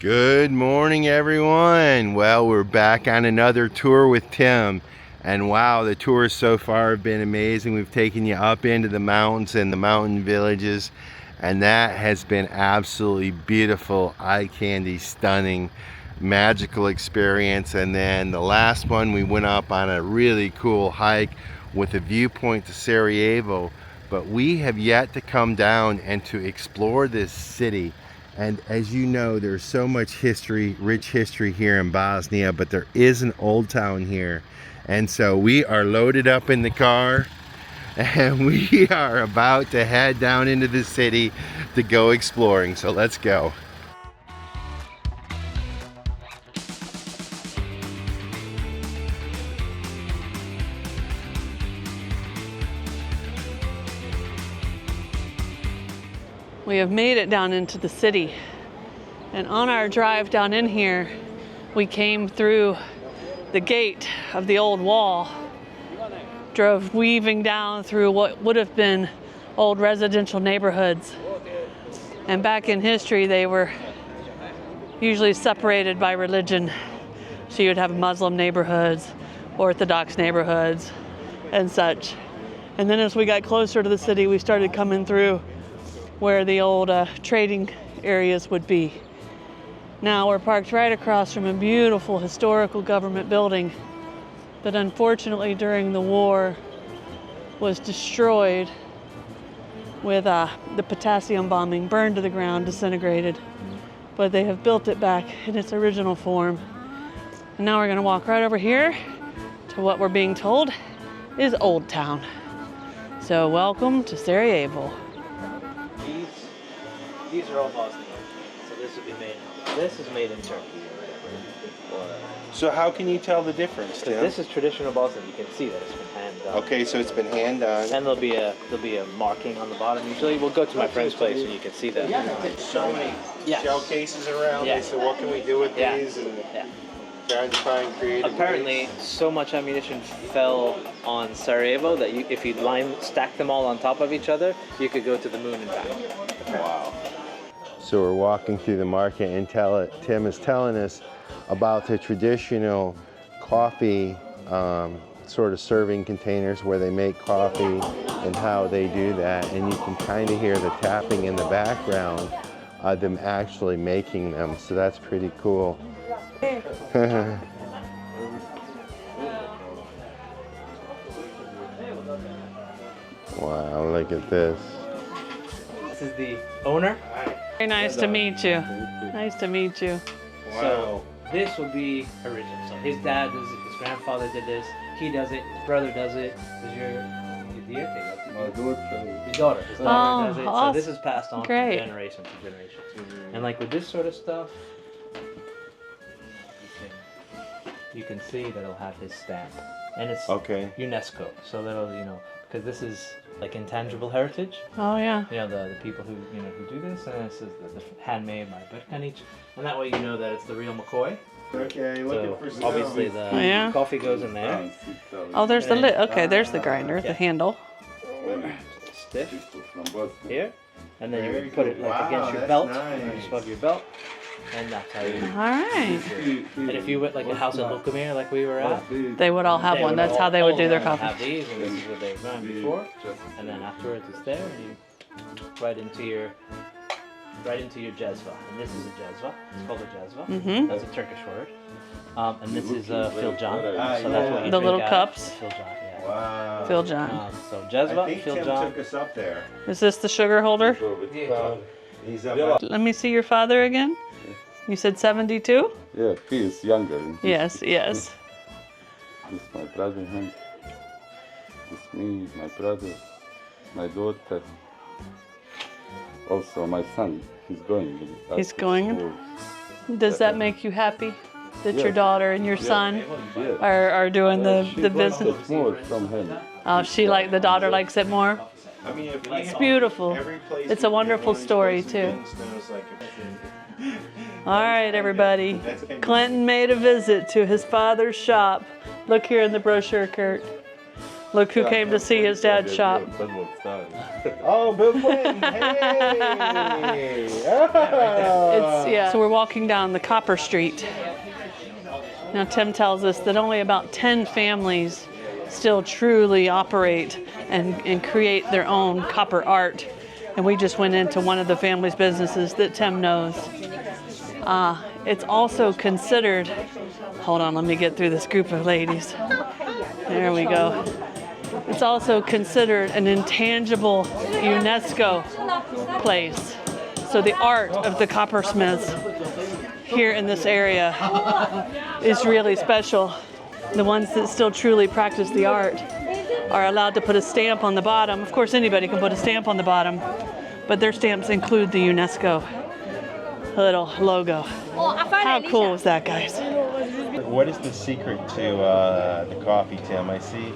Good morning, everyone. Well, we're back on another tour with Tim, and wow, the tours so far have been amazing. We've taken you up into the mountains and the mountain villages, and that has been absolutely beautiful, eye candy, stunning, magical experience. And then the last one, we went up on a really cool hike with a viewpoint to Sarajevo, but we have yet to come down and to explore this city. And as you know, there's so much history, rich history here in Bosnia, but there is an old town here. And so we are loaded up in the car and we are about to head down into the city to go exploring. So let's go. We have made it down into the city, and on our drive down in here we came through the gate of the old wall, drove weaving down through what would have been old residential neighborhoods, and back in history they were usually separated by religion, so you would have Muslim neighborhoods, Orthodox neighborhoods and such. And then as we got closer to the city, we started coming through where the old trading areas would be. Now we're parked right across from a beautiful historical government building that unfortunately during the war was destroyed with the potassium bombing, burned to the ground, disintegrated. But they have built it back in its original form. And now we're gonna walk right over here to what we're being told is Old Town. So welcome to Sarajevo. These are all Bosnian, so this would be made. This is made in Turkey. So how can you tell the difference, Tim? This is traditional Bosnian. You can see that it's been hand done. Okay, so it's been hand done. And there'll be a marking on the bottom. Usually, we'll go to my friend's place and you can see that. So many shell cases around. Yeah. They said, what can we do with these? And trying to find creative Apparently, ways. so much ammunition fell on Sarajevo that if you stack them all on top of each other, you could go to the moon and back. Wow. So we're walking through the market and Tim is telling us about the traditional coffee sort of serving containers where they make coffee and how they do that. And you can kind of hear the tapping in the background of them actually making them. So that's pretty cool. Wow, look at this. This is the owner. Very nice to meet you. Nice to meet you. Wow. So this would be original. So his dad does it, his grandfather did this, he does it, his brother does it. Does your daughter? His daughter does it. Awesome. So this is passed on from generation to generation. And like with this sort of stuff, you can see that it'll have his stamp, and it's UNESCO. So that'll because this is like intangible heritage. Oh yeah. The people who who do this, and this is the handmade by Berkanic, and that way you know that it's the real McCoy. Okay, looking for so obviously the coffee goes in there. Oh, there's the lid. Okay, there's the grinder, the handle. Stiff here, and then you put it like against your belt, just above your belt, and that's how you. All right. And if you went like a house in Lukamir, like we were at, They would all have one. That's how they would do their Have coffee. these, and this is what they've done before, and then afterwards it's there, and you right into your jezva, and this is a jezva. It's called a jezva. Mm-hmm. That's a Turkish word. And this is filjan. So that's what you The drink little out of. cups. Filjan, yeah. Wow. Filjan. So jezva, I think Tim filjan. took us up there. Is this the sugar holder? He's up. Let me see your father again. You said 72? Yeah, he is younger. Yes, yes. This is my brother, and it's me, my brother, my daughter. Also, my son. He's going. He's going. Does that make you happy that your daughter and your son are doing the business? It's more from him. Oh, the daughter likes it more? I mean, It's beautiful. It's a wonderful story too. All right, everybody. Clinton made a visit to his father's shop. Look here in the brochure, Kurt. Look who came to see his dad's shop. Oh, Bill Clinton! Hey! Oh. So we're walking down the Copper Street. Now Tim tells us that only about 10 families still truly operate and create their own copper art. And we just went into one of the family's businesses that Tim knows. It's also considered, hold on, let me get through this group of ladies. There we go. It's also considered an intangible UNESCO place. So the art of the coppersmiths here in this area is really special. The ones that still truly practice the art are allowed to put a stamp on the bottom. Of course, anybody can put a stamp on the bottom, but their stamps include the UNESCO little logo. How cool is that, guys? What is the secret to the coffee, Tim? I see.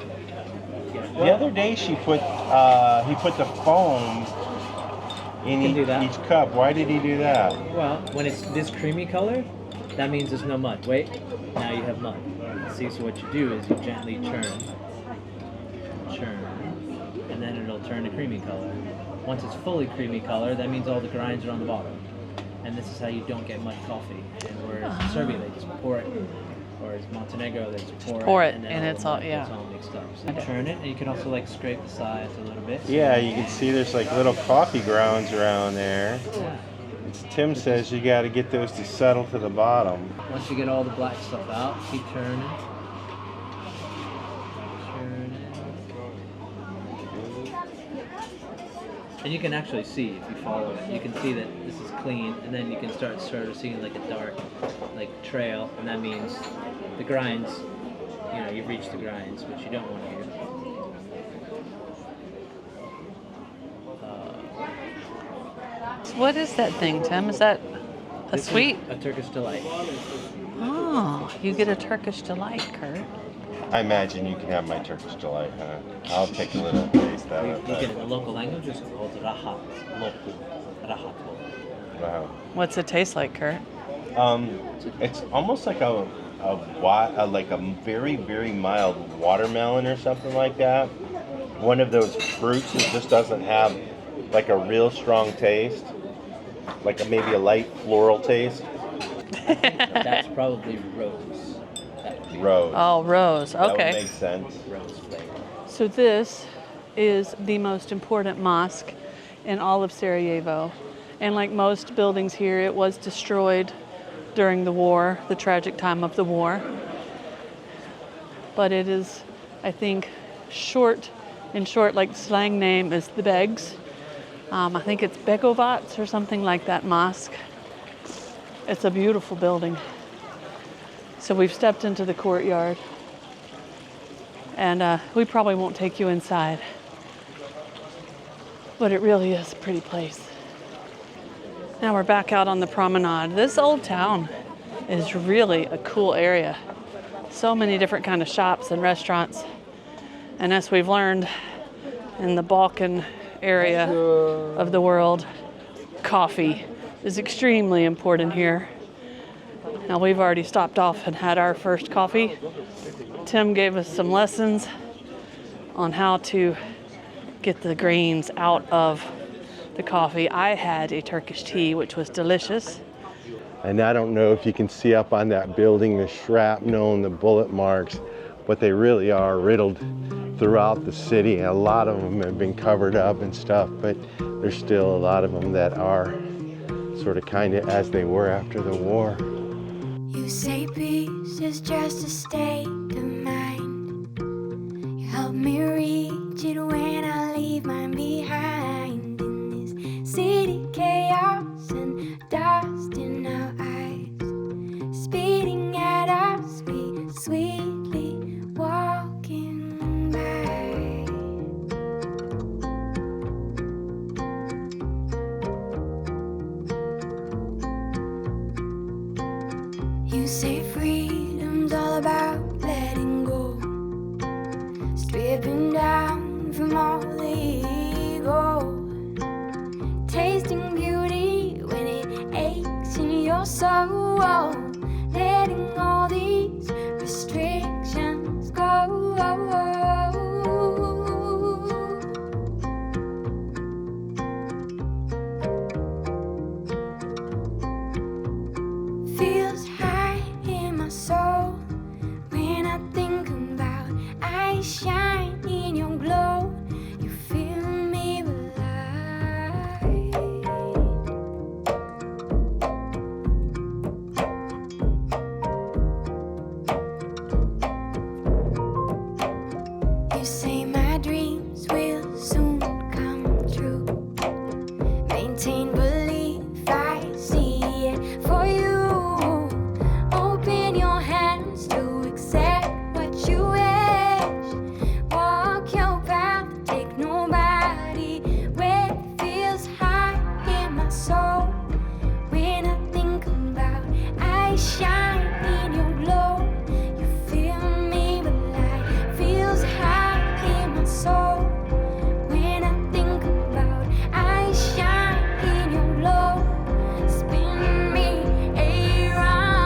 The other day he put the foam in each cup. Why did he do that? Well, when it's this creamy color, that means there's no mud. Wait, now you have mud. See, so what you do is you gently churn, and then it'll turn to creamy color. Once it's fully creamy color, that means all the grinds are on the bottom. And this is how you don't get mud coffee. And whereas in Serbia, they just pour it. Or as Montenegro, they just pour it, and it's all it's all mixed up. So you churn it, and you can also like scrape the sides a little bit. So Yeah, you can see there's like little coffee grounds around there. Yeah. Tim says you got to get those to settle to the bottom. Once you get all the black stuff out, keep churning. And you can actually see, if you follow it, you can see that this is clean, and then you can start sort of seeing like a dark like trail, and that means the grinds, you know, you've reached the grinds, which you don't want to do. What is that thing, Tim? Is that a This is sweet? a Turkish delight. Oh, you get a Turkish delight, Kurt. I imagine you can have my Turkish delight, huh? I'll take a little taste out You of get it in that. the local language, it's called rahat. Local. Rahat. Wow. What's it taste like, Kurt? It's almost like a very, very mild watermelon or something like that. One of those fruits that just doesn't have like a real strong taste, like maybe a light floral taste. That's probably rose. That would be Rose. Oh, rose. That would Okay. make sense. rose flavor. So this is the most important mosque in all of Sarajevo. And like most buildings here, it was destroyed during the war, the tragic time of the war. But it is, I think, in short, like slang name is the Begs. I think it's Begovac or something like that mosque. It's a beautiful building. So we've stepped into the courtyard, and we probably won't take you inside, but it really is a pretty place. Now we're back out on the promenade. This old town is really a cool area. So many different kind of shops and restaurants. And as we've learned in the Balkan area of the world, coffee is extremely important here. Now we've already stopped off and had our first coffee. Tim gave us some lessons on how to get the grains out of the coffee. I had a Turkish tea, which was delicious. And I don't know if you can see up on that building the shrapnel and the bullet marks, but they really are riddled throughout the city. A lot of them have been covered up and stuff, but there's still a lot of them that are sort of kind of as they were after the war. You say peace is just a state of mind. You help me reach it when I leave mine behind. In this city, chaos and dust in our eyes, speeding at our speed, sweetly walking by. You say freedom's all about letting go, stripping down from all the ego, tasting beauty when it aches in your soul, letting all these restrictions go. I shine in your glow. You fill me with light, feels high in my soul. When I think about I shine in your glow, spin me around.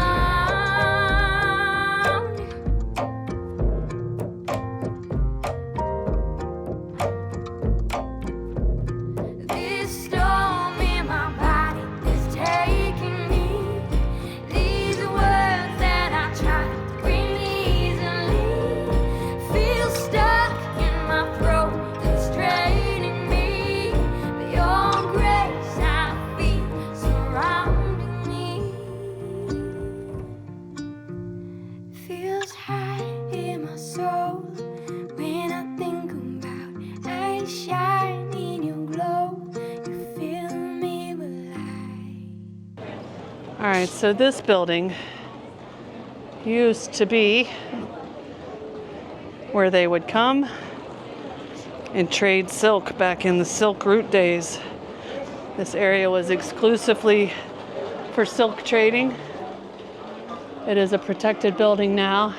This storm in my body is taking me. These words that I try to bring easily feel stuck in my throat. It's draining me. But your grace I feel surrounding me. Feels high in my soul when I think about I shine in your glow. You fill me with light. All right, so this building used to be where they would come and trade silk back in the silk route days. This area was exclusively for silk trading. It is a protected building now.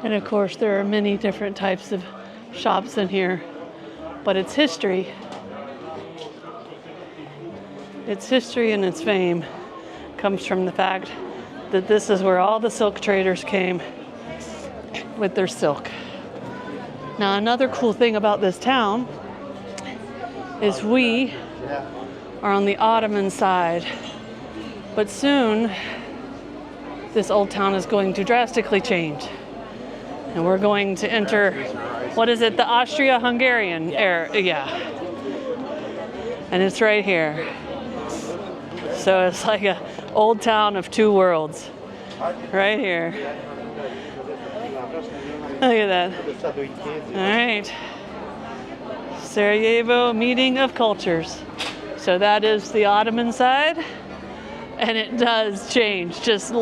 And of course, there are many different types of shops in here. But its history and its fame comes from the fact that this is where all the silk traders came with their silk. Now, another cool thing about this town is we are on the Ottoman side, but soon this old town is going to drastically change. And we're going to enter, what is it, the Austria-Hungarian era? Yeah. And it's right here. So it's like an old town of two worlds, right here. Look at that. All right. Sarajevo Meeting of Cultures. So that is the Ottoman side, and it does change just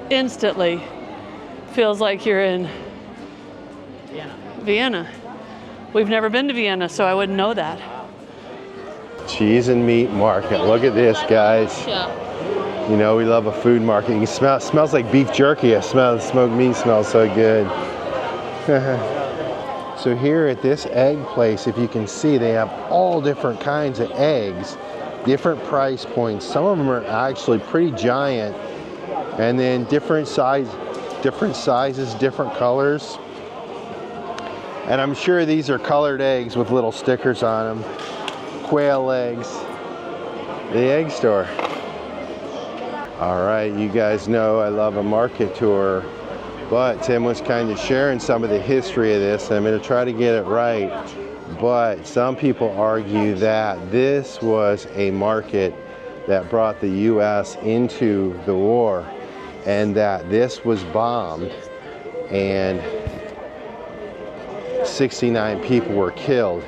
instantly. Feels like you're in Vienna. We've never been to Vienna, so I wouldn't know that. Cheese and meat market. Look at this, guys. Yeah. You know, we love a food market. You can smell, it smells like beef jerky. I smell the smoked meat smells so good. So here at this egg place, if you can see, they have all different kinds of eggs, different price points. Some of them are actually pretty giant, and then different sizes, different colors. And I'm sure these are colored eggs with little stickers on them. Quail eggs. The egg store. All right, you guys know I love a market tour, but Tim was kind of sharing some of the history of this. I'm going to try to get it right, but some people argue that this was a market that brought the U.S. into the war, and that this was bombed and 69 people were killed,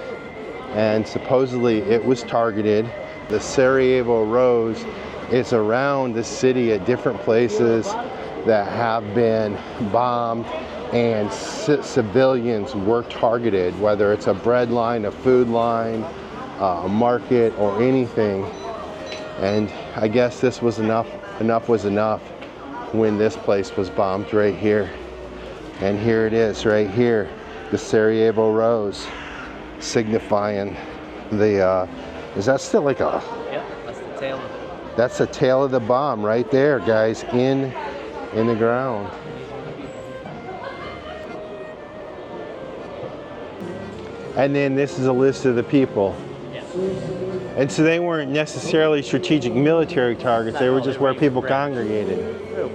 and supposedly it was targeted. The Sarajevo Rose is around the city at different places that have been bombed, and civilians were targeted, whether it's a bread line, a food line, a market, or anything. And I guess this was enough was enough when this place was bombed right here. And here it is right here, the Sarajevo Rose, signifying the, is that still like a... Yep, that's the tail of it. That's the tail of the bomb right there, guys, in the ground. And then this is a list of the people. Yeah. And so they weren't necessarily strategic military targets, they were just where people congregated.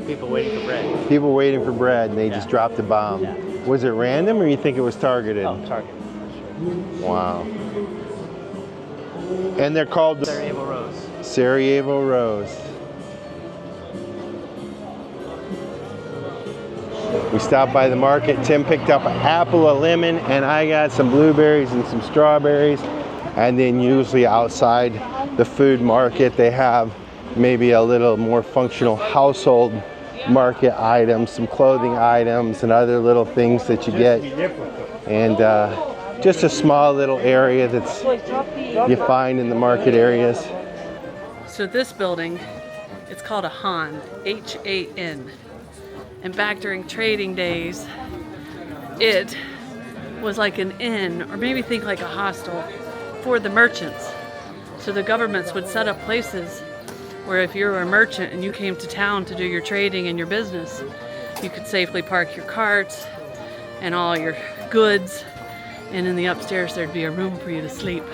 People waiting for bread. People waiting for bread, and they just dropped a bomb. Yeah. Was it random, or you think it was targeted? Oh, target. Wow. And they're called Sarajevo Rose. Sarajevo Rose. We stopped by the market. Tim picked up an apple, a lemon, and I got some blueberries and some strawberries. And then usually outside the food market, they have maybe a little more functional household market items, some clothing items, and other little things that you get. And just a small little area that's you find in the market areas. So this building It's called a Han, H-A-N. And back during trading days, it was like an inn, or maybe think like a hostel, for the merchants. So the governments would set up places where if you were a merchant and you came to town to do your trading and your business, you could safely park your carts and all your goods, and in the upstairs there'd be a room for you to sleep.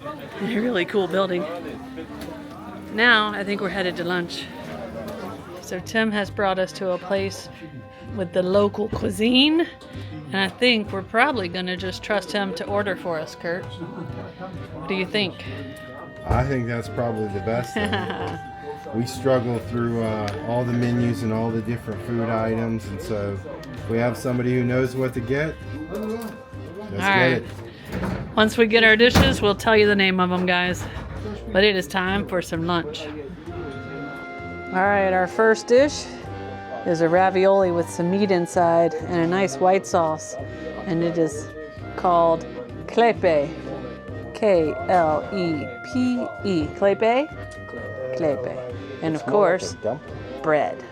A really cool building. Now I think we're headed to lunch. So Tim has brought us to a place with the local cuisine, and I think we're probably gonna just trust him to order for us, Kurt. What do you think? I think that's probably the best thing. We struggle through all the menus and all the different food items, and so if we have somebody who knows what to get, let's get it. Once we get our dishes, we'll tell you the name of them, guys. But it is time for some lunch. All right, our first dish is a ravioli with some meat inside and a nice white sauce, and it is called klepe. K-L-E-P-E. Klepe? Klepe. And of course, bread.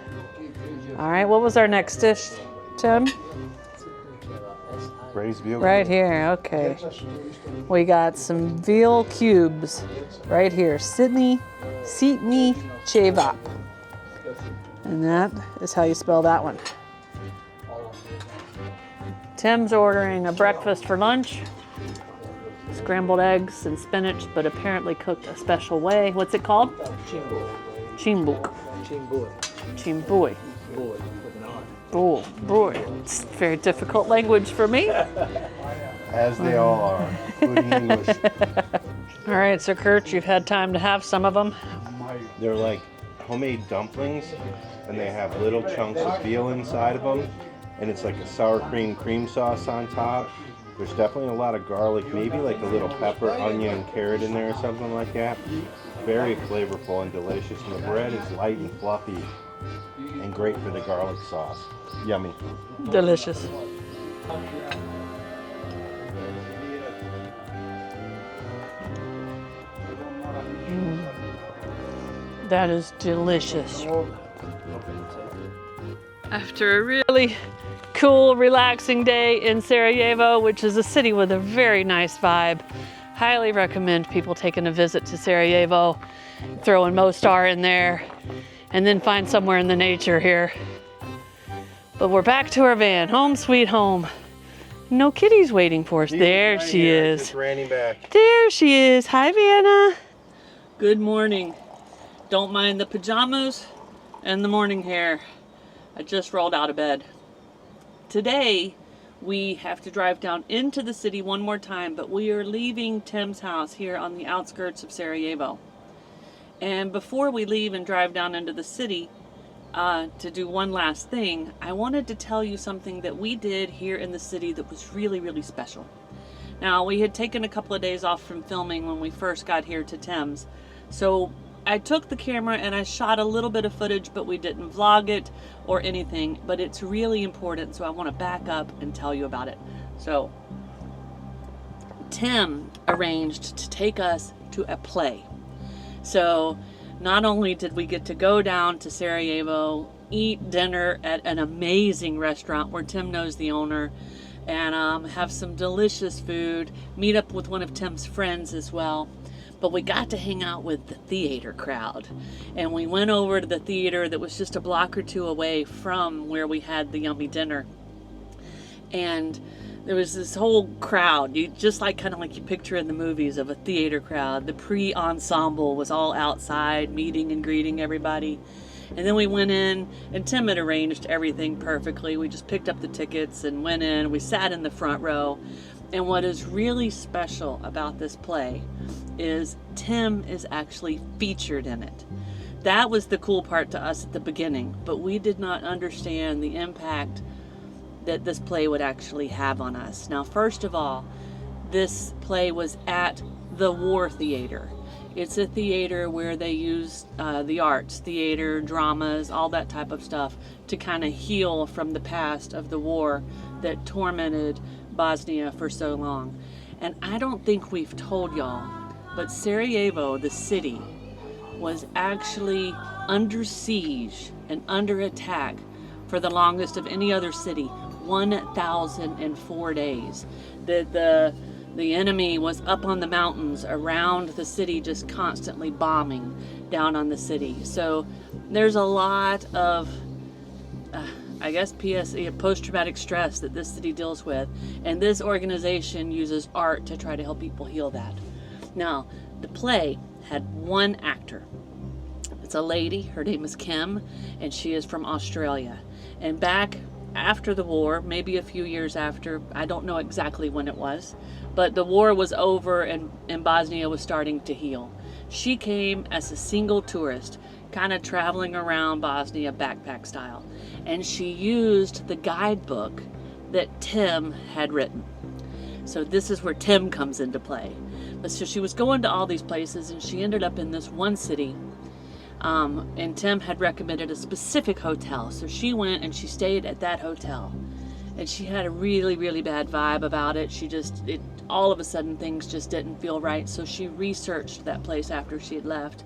All right, what was our next dish, Tim? Braised veal. Right here, okay. We got some veal cubes right here. Sitni Chevap. And that is how you spell that one. Tim's ordering a breakfast for lunch. Scrambled eggs and spinach, but apparently cooked a special way. What's it called? Chimbuk. Chimbui. Oh, boy. It's very difficult language for me. As they all are, including English. All right, so Kurt, you've had time to have some of them. They're like homemade dumplings, and they have little chunks of veal inside of them, and it's like a sour cream sauce on top. There's definitely a lot of garlic, maybe like a little pepper, onion, and carrot in there or something like that. Very flavorful and delicious, and the bread is light and fluffy and great for the garlic sauce. Yummy. Delicious. That is delicious. After a really cool, relaxing day in Sarajevo, which is a city with a very nice vibe, highly recommend people taking a visit to Sarajevo, throwing Mostar in there, and then find somewhere in the nature here. But we're back to our van, home sweet home. No kitty's waiting for us. There she is. Just ran back. There she is. Hi, Vanna. Good morning. Don't mind the pajamas and the morning hair. I just rolled out of bed. Today, we have to drive down into the city one more time, but we are leaving Tim's house here on the outskirts of Sarajevo. And before we leave and drive down into the city to do one last thing, I wanted to tell you something that we did here in the city that was really, really special. Now, we had taken a couple of days off from filming when we first got here to Tim's, so I took the camera and I shot a little bit of footage, but we didn't vlog it or anything, but it's really important, so I want to back up and tell you about it. So, Tim arranged to take us to a play. So, not only did we get to go down to Sarajevo, eat dinner at an amazing restaurant where Tim knows the owner, and have some delicious food, meet up with one of Tim's friends as well. But we got to hang out with the theater crowd. And we went over to the theater that was just a block or two away from where we had the yummy dinner. And there was this whole crowd, just like kind of like you picture in the movies of a theater crowd. The pre-ensemble was all outside, meeting and greeting everybody. And then we went in, and Tim had arranged everything perfectly. We just picked up the tickets and went in. We sat in the front row. And what is really special about this play is Tim is actually featured in it. That was the cool part to us at the beginning, but we did not understand the impact that this play would actually have on us. Now, first of all, this play was at the War Theater. It's a theater where they use the arts, theater, dramas, all that type of stuff to kind of heal from the past of the war that tormented Bosnia for so long. And I don't think we've told y'all, but Sarajevo, the city, was actually under siege and under attack for the longest of any other city, 1,004 days. The enemy was up on the mountains around the city, just constantly bombing down on the city. So there's a lot of, I guess, PSE, post-traumatic stress that this city deals with. And this organization uses art to try to help people heal that. Now, the play had one actor. It's a lady, her name is Kim, and she is from Australia. And back after the war, maybe a few years after, I don't know exactly when it was, but the war was over and Bosnia was starting to heal. She came as a single tourist, kind of traveling around Bosnia backpack style, and she used the guidebook that Tim had written. So this is where Tim comes into play. But so she was going to all these places, and she ended up in this one city. And Tim had recommended a specific hotel. So she went and she stayed at that hotel. And she had a really, really bad vibe about it. All of a sudden things just didn't feel right. So she researched that place after she had left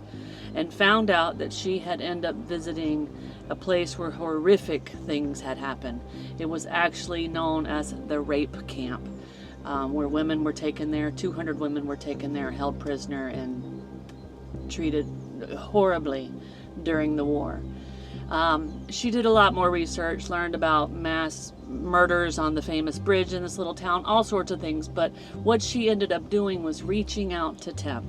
and found out that she had ended up visiting a place where horrific things had happened. It was actually known as the rape camp, where women were taken there. 200 women were taken there, held prisoner, and treated horribly during the war. She did a lot more research, learned about mass murders on the famous bridge in this little town, all sorts of things. But what she ended up doing was reaching out to Tim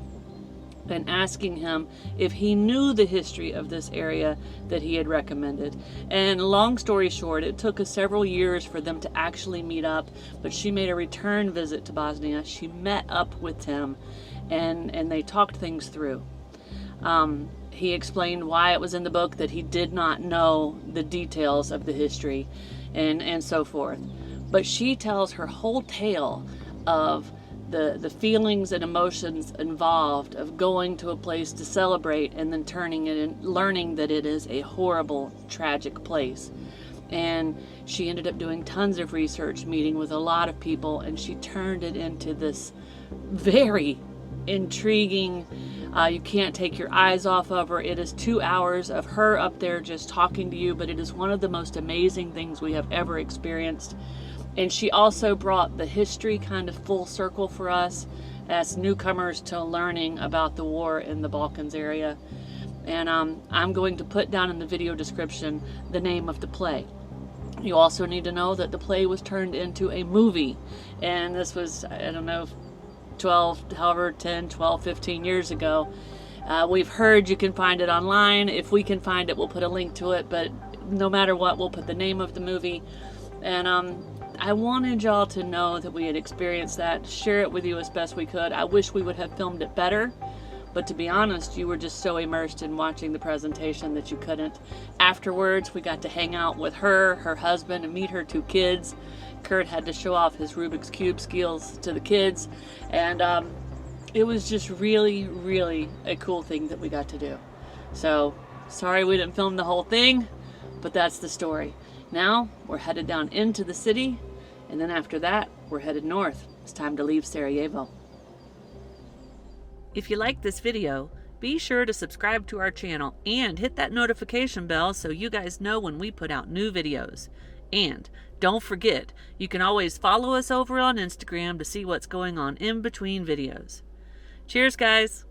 and asking him if he knew the history of this area that he had recommended. And long story short, it took us several years for them to actually meet up, but she made a return visit to Bosnia. She met up with Tim and they talked things through. He explained why it was in the book, that he did not know the details of the history and so forth. But she tells her whole tale of the feelings and emotions involved of going to a place to celebrate and then turning it and learning that it is a horrible, tragic place. And she ended up doing tons of research, meeting with a lot of people, and she turned it into this very intriguing, you can't take your eyes off of her. It is 2 hours of her up there just talking to you, but it is one of the most amazing things we have ever experienced. And she also brought the history kind of full circle for us as newcomers to learning about the war in the Balkans area. And I'm going to put down in the video description the name of the play. You also need to know that the play was turned into a movie. And this was, I don't know, 10, 12, 15 years ago. We've heard you can find it online. If we can find it, we'll put a link to it. But no matter what, we'll put the name of the movie. And I wanted y'all to know that we had experienced that, share it with you as best we could. I wish we would have filmed it better, but to be honest, you were just so immersed in watching the presentation that you couldn't. Afterwards, we got to hang out with her husband, and meet her 2 kids. Kurt had to show off his Rubik's Cube skills to the kids, and it was just really, really a cool thing that we got to do. So, sorry we didn't film the whole thing, but that's the story. Now, we're headed down into the city, and then after that, we're headed north. It's time to leave Sarajevo. If you like this video, be sure to subscribe to our channel and hit that notification bell so you guys know when we put out new videos. And don't forget, you can always follow us over on Instagram to see what's going on in between videos. Cheers, guys!